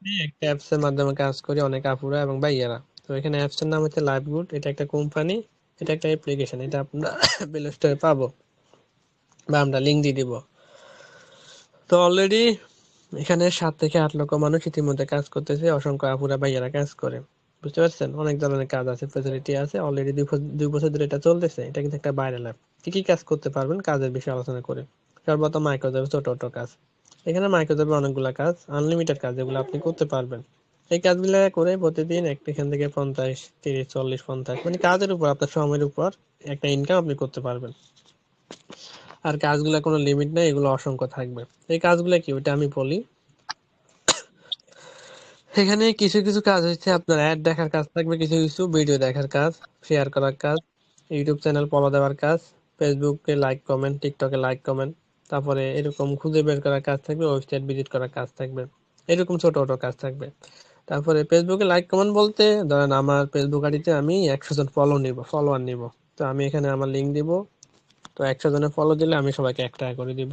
একটা অ্যাপস এর মাধ্যমে কাজ করি অনেক আপুরা এবং ভাইয়ারা। তো এখানে অ্যাপস এর নাম হচ্ছে লাইভগুড। এটা একটা কোম্পানি, এটা একটা অ্যাপ্লিকেশন। এটা আমরা প্লে স্টোরে পাবো বা আমরা লিঙ্ক দিয়ে দিব। তো অলরেডি এখানে 7 থেকে 8 লক্ষ মানুষ ইতিমধ্যে কাজ করতেছে, অসংখ্য আপুরা ভাইয়ারা কাজ করে। বুঝতে পারছেন? অনেক ধরনের কাজ আছে, ফেসিলিটি আছে। অলরেডি 2 বছর ধরে এটা চলতেছে। এটা কিন্তু একটা ভাইরাল অ্যাপ। কি কি কাজ করতে পারবেন কাজের বিষয়ে আলোচনা করে। সর্বপ্রথম মাইক্রোজবে ছোট ছোট কাজ। এখানে মাইক্রোজবে অনেকগুলা কাজ, আনলিমিটেড কাজ যেগুলো আপনি করতে পারবেন। এই কাজগুলো করে প্রতিদিন এখান থেকে 50, 30, 40, 50 মানে কাজের উপর, আপনার সময়ের উপর একটা ইনকাম আপনি করতে পারবেন। আর কাজগুলো কোনো লিমিট নেই, এগুলো অসংখ্য থাকবে। এই কাজগুলো কি ওটা আমি বলি। এখানে কিছু কিছু কাজ হচ্ছে আপনার অ্যাড দেখার কাজ থাকবে, কিছু কিছু ভিডিও দেখার কাজ, শেয়ার করার কাজ, ইউটিউব চ্যানেল ফলো দেওয়ার কাজ, ফেসবুকে লাইক কমেন্ট, টিকটকে লাইক কমেন্ট, তারপরে এরকম খুঁজে বের করার কাজ থাকবে, ওয়েবসাইট ভিজিট করার কাজ থাকবে, এরকম ছোট ছোট কাজ থাকবে। তারপরে ফেসবুকে লাইক কমেন্ট বলতে ধরেন আমার ফেসবুক আইডিতে আমি 100 জন ফলোয়ার নিব। তো আমি এখানে আমার লিঙ্ক দিব। তো 100 জনের ফলো দিলে আমি সবাইকে 1 টাকা করে দিব,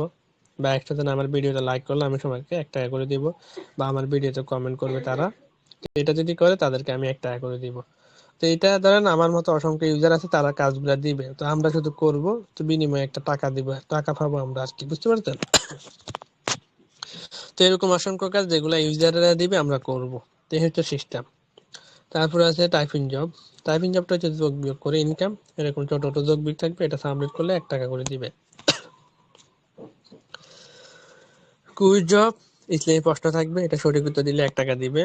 বা 100 জন আমার ভিডিওটা লাইক করলে আমি সবাইকে 1 টাকা করে দিব, বা আমার ভিডিওতে কমেন্ট করবে তারা, এটা যদি করে তাদেরকে আমি 1 টাকা করে দিব। তো এটা ধরেন আমার মতো অসংখ্য ইউজার আছে, তারা কাজগুলা দিবে, তো আমরা শুধু করব, তো বিনিময়ে একটা টাকা দিব, টাকা পাবো আমরা আর কি। বুঝতে পারছেন? তো এরকম অসংখ্য কাজ যেগুলো ইউজাররা দিবে আমরা করব। তো এই হচ্ছে সিস্টেম। তারপরে আছে টাইপিং জব। টাইপিং জবটা হচ্ছে যোগ বিয়োগ করে ইনকাম। এরকম ছোট ছোট যোগ বিয়োগ থাকবে, এটা সাবমিট করলে 1 টাকা করে দিবে। কুইজ জব, ইসলামী প্রশ্ন থাকবে, এটা সঠিক উত্তর দিলে 1 টাকা দিবে।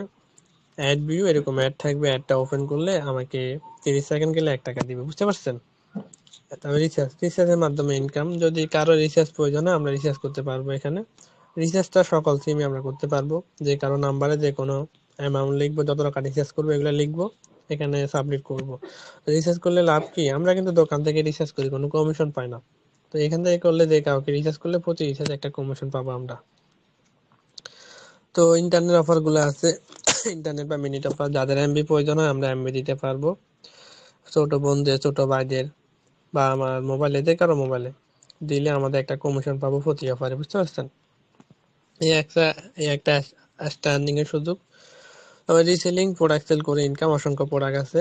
অ্যাড ভিউ, এরকম অ্যাড থাকবে, অ্যাডটা ওপেন করলে আমাকে 30 সেকেন্ড গেলে 1 টাকা দিবে। বুঝতে পারছেন? তবে রিচার্জের মাধ্যমে ইনকাম। যদি কারো রিচার্জ প্রয়োজন হয় আমরা রিচার্জ করতে পারবো এখানে। রিচার্জটা সকল সিমে আমরা করতে পারবো। যে কারো নাম্বারে যে কোনো অ্যামাউন্ট লিখবো, যত টাকা রিচার্জ করবো এগুলো লিখবো, এখানে সাবমিট করবো। রিচার্জ করলে লাভ কি, আমরা কিন্তু দোকান থেকে রিচার্জ করি, কোনো কমিশন পাই না। তো এখান থেকে করলে, যে কাউকে রিচার্জ করলে প্রতি রিচার্জ একটা কমিশন পাবো আমরা। তো ইন্টারনেট অফার গুলো আছে, ইন্টারনেট বা মিনিট অফার, যাদের এমবি প্রয়োজন হয় আমরা এমবি দিতে পারবো। ছোট বোনদের, ছোট ভাইদের, বা আমার মোবাইলে, যে কারো মোবাইলে দিলে আমাদের একটা কমিশন পাবো প্রতি অফারে। বুঝতে পারছেন? এই একটা এই একটা আর্নিং এর সুযোগ। আবার রিসেলিং, প্রোডাক্ট সেল করে ইনকাম। অসংখ্য প্রোডাক্ট আছে,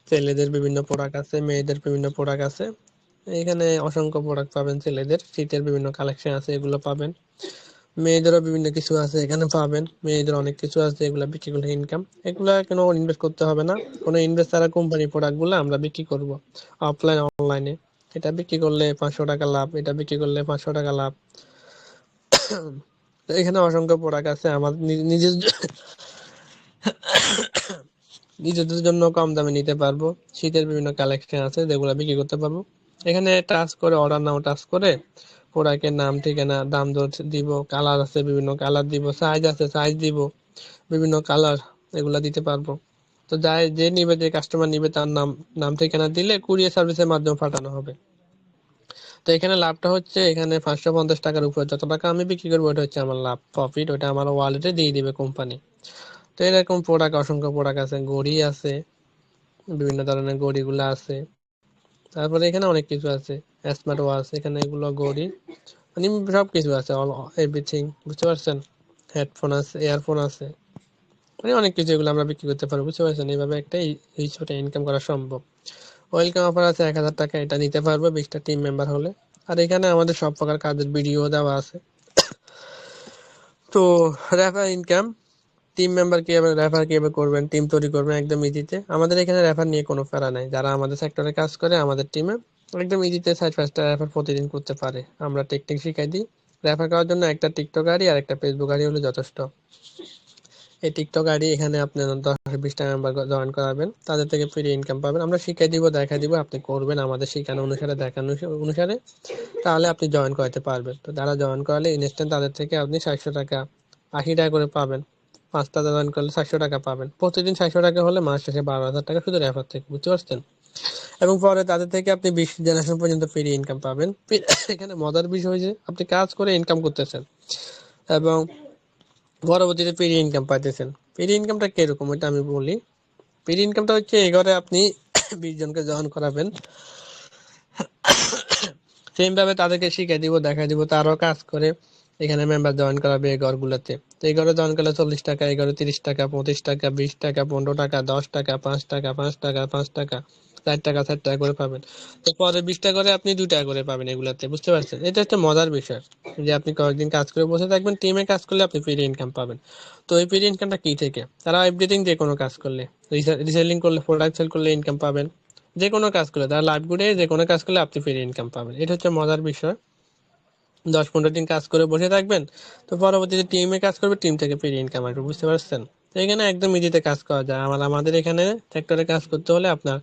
ছেলেদের বিভিন্ন প্রোডাক্ট আছে, মেয়েদের বিভিন্ন প্রোডাক্ট আছে। এখানে অসংখ্য প্রোডাক্ট পাবেন। ছেলেদের শীতের বিভিন্ন কালেকশন আছে, এগুলো পাবেন। মেয়েদেরও বিভিন্ন কিছু আছে এখানে পাবেন, মেয়েদের অনেক কিছু আছে, এগুলা বিক্রি করলে ইনকাম। এগুলা কোনো ইনভেস্ট করতে হবে না, কোনো ইনভেস্ট ছাড়া কোম্পানি প্রোডাক্ট গুলো আমরা বিক্রি করব অফলাইন অনলাইনে। এটা বিক্রি করলে 500 টাকা লাভ, এটা বিক্রি করলে 500 টাকা লাভ। তো এখানে অসংখ্য প্রোডাক্ট আছে, আমার নিজের নিজেদের জন্য কম দামে নিতে পারবো। শীতের বিভিন্ন কালেকশন আছে যেগুলো বিক্রি করতে পারবো। এখানে টাচ করে, অর্ডার নাও টাচ করে প্রোডাক্টের নাম, ঠিকানা, দাম দর দিব, কালার আছে বিভিন্ন কালার দিব, সাইজ আছে সাইজ দিব, বিভিন্ন কালার এগুলা দিতে পারবো। তো যাই যে নিবে, যে কাস্টমার নিবে তার নাম, ঠিকানা দিলে কুরিয়ার সার্ভিসের মাধ্যমে পাঠানো হবে। তো এখানে লাভটা হচ্ছে, এখানে 550 টাকার উপরে যত টাকা আমি বিক্রি করবো ওটা হচ্ছে আমার লাভ, প্রফিট। ওটা আমার ওয়ালেটে দিয়ে দিবে কোম্পানি। তো এরকম প্রোডাক্ট, অসংখ্য প্রোডাক্ট আছে, ঘড়ি আছে, বিভিন্ন ধরনের ঘড়িগুলো আছে। তারপরে এখানে অনেক কিছু আছে, স্মার্ট ওয়াচ, এখানে এগুলো ঘড়ি, মানে সব কিছু আছে, অল এভরিথিং। বুঝতে পারছেন? হেডফোন আছে, ইয়ারফোন আছে, মানে অনেক কিছু, এগুলো আমরা বিক্রি করতে পারবো। বুঝতে পারছেন? এইভাবে একটা এই ছোট ইনকাম করা সম্ভব। ওয়েলকাম অফার আছে 1000 টাকা, এটা নিতে পারবো 20টা টিম মেম্বার হলে। আর এখানে আমাদের সব প্রকার কাজের ভিডিও দেওয়া আছে। তো রেফার ইনকাম, টিম মেম্বার কিভাবে, রেফার কিভাবে করবেন, টিম তৈরি করবেন একদম ইজিতে। আমাদের এখানে রেফার নিয়ে কোনো প্যারা নাই, যারা আমাদের সেক্টরে কাজ করে আমাদের টিমে একদম ইজিতে 4-5টা রেফার প্রতিদিন করতে পারে। আমরা টেকনিক শিখাই দিই। রেফার করার জন্য একটা টিকটক আইডি আর একটা ফেসবুক আইডি হলে যথেষ্ট। এই টিকটক আইডি এখানে আপনি 10-20টা মেম্বার জয়েন করাবেন, তাদের থেকে ফ্রি ইনকাম পাবেন। আমরা শিখাই দিব, দেখাই দিব, আপনি করবেন আমাদের শিখানো অনুসারে, দেখানো অনুসারে, তাহলে আপনি জয়েন করাতে পারবেন। তো যারা জয়েন করালে ইনস্ট্যান্ট তাদের থেকে আপনি 700 টাকা, 80 টাকা করে পাবেন। 5টা জয়েন করলে 700 টাকা পাবেন প্রতিদিন। 700 টাকা হলে মাস শেষে 12,000 টাকা শুধু রেফার থেকে। বুঝতে পারছেন? এবং পরে তাদের থেকে আপনি 20 জেনারেশন পর্যন্ত ফ্রি ইনকাম পাবেন। এখানে মজার বিষয় যে আপনি কাজ করে ইনকাম করতেছেন এবং পরবর্তীতে ফ্রি ইনকাম পাইতেছেন। ফ্রি ইনকামটা কিরকম এটা আমি বলি। ফ্রি ইনকামটা হচ্ছে, এই ঘরে আপনি 20 জনকে জয়েন করাবেন, সেম ভাবে তাদেরকে শিখিয়ে দিব, দেখাই দিব, তারাও কাজ করে এখানে মেম্বার জয়েন করাবে এই ঘরগুলোতে। তো এই ঘরে জয়েন করলে 40 টাকা, এই ঘরে 30 টাকা, 25 টাকা, 20 টাকা, 15 টাকা, 10 টাকা, 5 টাকা, 5 টাকা, 5 টাকা, 4 টাকা, 4 টাকা করে পাবেন। তো পরে 20 টাকা করে আপনি 2 টাকা করে পাবেন এগুলাতে, বুঝতে পারছেন? এটা একটা মজার বিষয় যে আপনি কয়েকদিন কাজ করে বসে থাকবেন, টিমে কাজ করলে আপনি ফ্রি ইনকাম পাবেন। তো এই ফ্রি ইনকামটা কি থেকে? তারা এভরিথিং, যে কোনো কাজ করলে, রিসেলিং করলে, প্রোডাক্ট সেল করলে ইনকাম পাবেন, যে কোনো কাজ করলে, তারা লাইভ গুডে যে কোনো কাজ করলে আপনি ফ্রি ইনকাম পাবেন। এটা হচ্ছে মজার বিষয়। 10-15 দিন কাজ করে বসে থাকবেন, তো পরবর্তীতে টিমে কাজ করবে, টিম থেকে ফ্রি ইনকাম আসবে, বুঝতে পারছেন? তো এখানে একদম ইজিতে কাজ করা যায়। আমাদের এখানে সেক্টরে কাজ করতে হলে আপনার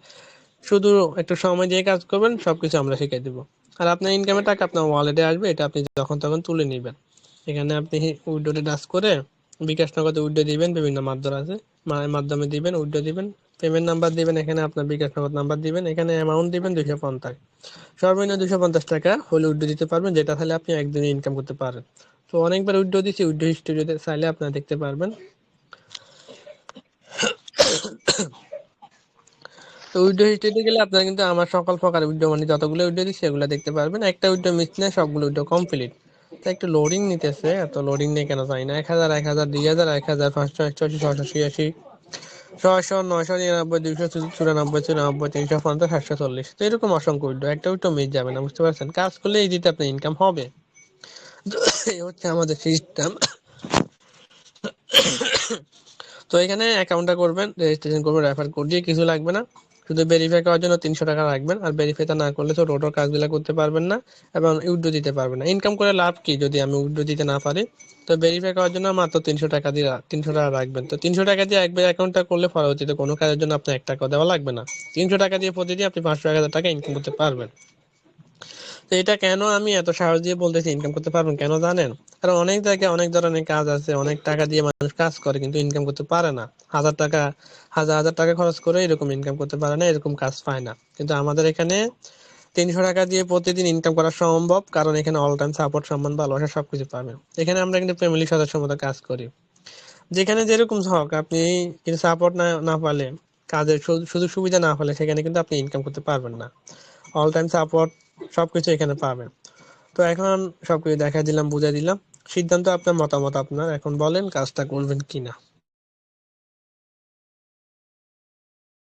শুধু একটু সময় দিয়ে কাজ করবেন, সবকিছু আমরা শিখিয়ে দিব। আর আপনার ইনকামের টাকা আপনার ওয়ালেটে আসবে, এটা আপনি যখন তখন তুলে নেবেন। এখানে আপনি উইড্রোতে টাচ করে বিকাশ নগদে উইড্রো দিবেন, বিভিন্ন মাধ্যম আছে, মাধ্যমে দিবেন, উইড্রো দিবেন, পেমেন্ট নাম্বার দিবেন, এখানে আপনার বিকাশ নগদ নাম্বার দিবেন, এখানে অ্যামাউন্ট দিবেন 250, সর্বনিম্ন 250 টাকা হলে উইড্রো দিতে পারবেন, যেটা তাহলে আপনি একদিনে ইনকাম করতে পারেন। তো অনেকবার উইড্রো দিচ্ছি, উইড্রো হিস্ট্রিতে চাইলে আপনারা দেখতে পারবেন। তো উইড্রো হিস্ট্রিতে গেলে আপনারা কিন্তু আমার সকল প্রকার উইড্রো, মানে যতগুলো উইড্রো দিচ্ছি সেগুলো দেখতে পারবেন। একটা উইড্রো মিস নেই, সবগুলো উইড্রো কমপ্লিট। তো একটু লোডিং নিতেছে, এত লোডিং নেই কেন জানি না। 1000, 1000, 2000, 1000, 500, 880, 686, 600, 900, 99, 200, 94, 94, 350, 740। তো এরকম অসংখ্য উইড্রো, একটা উইড্রো মিস যাবে না, বুঝতে পারছেন? কাজ করলে এই দিতে আপনার ইনকাম হবে। তো এই হচ্ছে আমাদের সিস্টেম। তো এখানে অ্যাকাউন্টটা করবেন, রেজিস্ট্রেশন করবেন, রেফার কোড দিয়ে, কিছু লাগবে না। শুধু ভেরিফাই করার জন্য 300 টাকা রাখবেন। আর ভেরিফাইটা না করলে তো টোটাল কাজগুলো করতে পারবেন না এবং উইড্রো দিতে পারবেন না। ইনকাম করে লাভ কি যদি আমি উইড্রো দিতে না পারি? তো ভেরিফাই করার জন্য মাত্র 300 টাকা দিয়ে 300 টাকা রাখবেন। তো 300 টাকা দিয়ে একবার অ্যাকাউন্টটা করলে পরবর্তীতে কোনো কাজের জন্য আপনার 1 টাকা দেওয়া লাগবে না। 300 টাকা দিয়ে প্রতিদিন আপনি 500, 1000 টাকা ইনকাম করতে পারবেন। তো এটা কেন আমি এত সাহস দিয়ে বলতেছি ইনকাম করতে পারবেন, কেন জানেন? কারণ অনেক জায়গায় অনেক ধরনের কাজ আছে, অনেক টাকা দিয়ে মানুষ কাজ করে কিন্তু ইনকাম করতে পারে না। 1000 টাকা, হাজার হাজার টাকা খরচ করে এরকম ইনকাম করতে পারে না, এরকম কাজ পায় না। কিন্তু আমাদের এখানে 300 টাকা দিয়ে প্রতিদিন ইনকাম করা সম্ভব, কারণ এখানে অল টাইম সাপোর্ট, সম্মান, ভালোবাসা সবকিছু পাবেন। এখানে আমরা কিন্তু ফ্যামিলি সদস্যের মতো কাজ করি। যেখানে যেরকম হোক, আপনি কিন্তু সাপোর্ট না না পালে, কাজের সুযোগ সুবিধা না হলে, সেখানে কিন্তু আপনি ইনকাম করতে পারবেন না। অল টাইম সাপোর্ট সবকিছু এখানে পাবেন। তো এখন সবকিছু দেখা দিলাম, বুঝাই দিলাম। সিদ্ধান্ত আপনার, মতামত আপনার। এখন বলেন কাজটা করবেন কিনা।